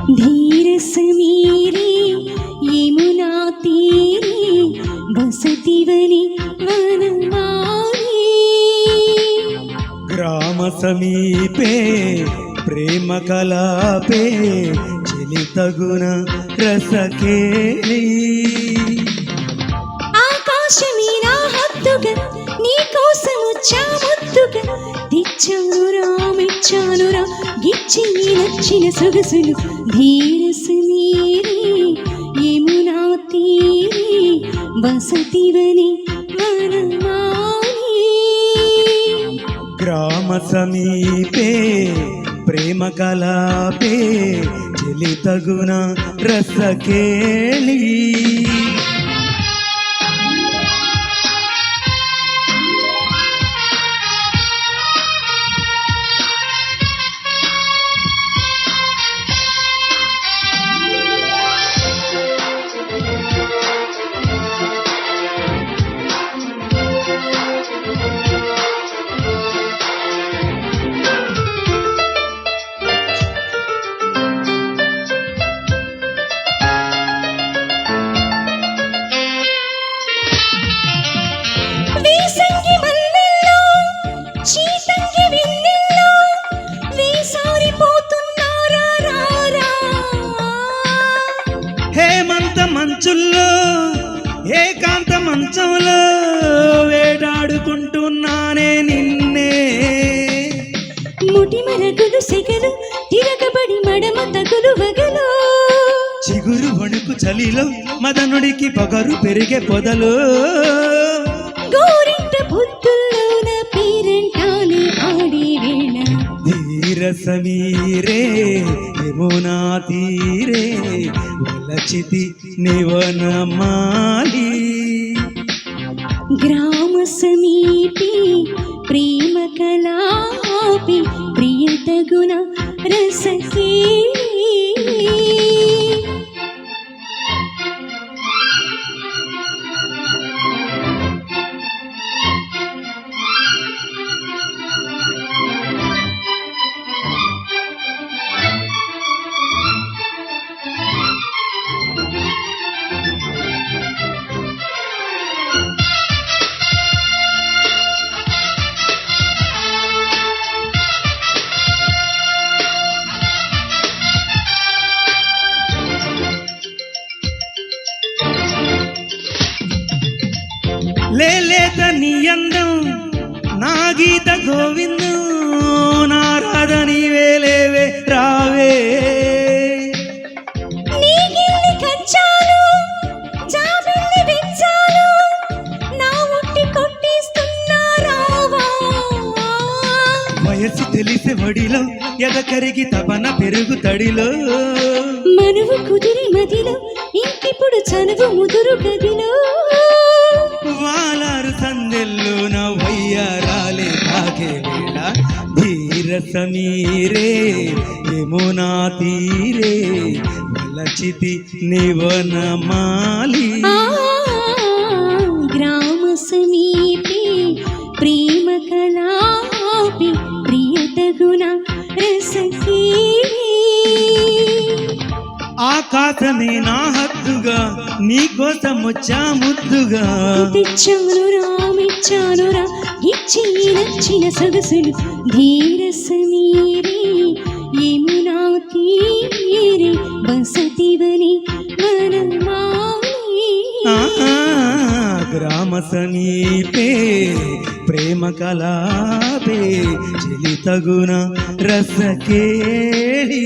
धीर समीरे यमुना तीरे बसती वने वनमाली ग्राम समीपे प्रेम कलापे चलित गुण रसकेली ఆకాశమీనా హద్దుగా నీ కోసమొచ్చా ముద్దుగా తెచ్చానురా మెచ్చానురా గిచ్చి నచ్చిన సొగసులు ధీర సమీరే యమునా తీరే బసతి వనే వనమాలి ग्राम समीपे प्रेम कलापे चलित गुण रसकेली వేసంగి మల్లెల్లో చీతంగి వెన్నెల్లో వేసారిపోతున్నారా రారా హేమంత మంచుల్లో ఏకాంత మంచంలో వేటాడుకుంటున్నానే నిన్నే ముటి మరగులు సెగలు తిరగబడి మడమ తగులు వగలు చిగురు వణుకు చలిలో మదనుడికి పొగరు పెరిగే పొదలు గోరింట బుద్ధుల్లోన పేరంటాలు ఆడే వేళ ధీర సమీరే యమునా తీరే వలచితి నివనమాలి గ్రామ సమీపే ప్రేమ కలాపే ప్రియత గుణ రసకే లేలేత నీ అందం నా గీత గోవిందం నా రాధ నీవే లేవే రావే నీ గిల్లి కంచాలు జాబిల్లి వెచ్చాలు నా ఒట్టి కొట్టిస్తున్నా రావా వయసు తెలిసే వడిలో ఎద కరిగి తపన పెరుగు తడిలో మనువు కుదిరి మదిలో ఇంకిప్పుడు చనువు ముదురు గదిలో వాలారు సందెల్లో నా వయ్యారాలే తాకే వేళ ధీర సమీరే యమునా తీరే వలచితి నివనమాలి గ్రామ సమీపే ప్రేమ కలాపే ప్రియత గుణ రసకే ఆకాశమే నా హద్దుగా నీ కోసం వచ్చా ముద్దుగా తెచ్చానురా మెచ్చానురా ఇచ్చి నచ్చిన సొగసులు ధీర సమీరే యమునా తీరే బసతి వనే వనమాలి గ్రామ సమీపే ప్రేమ కలాపే చలిత గుణ రసకేళి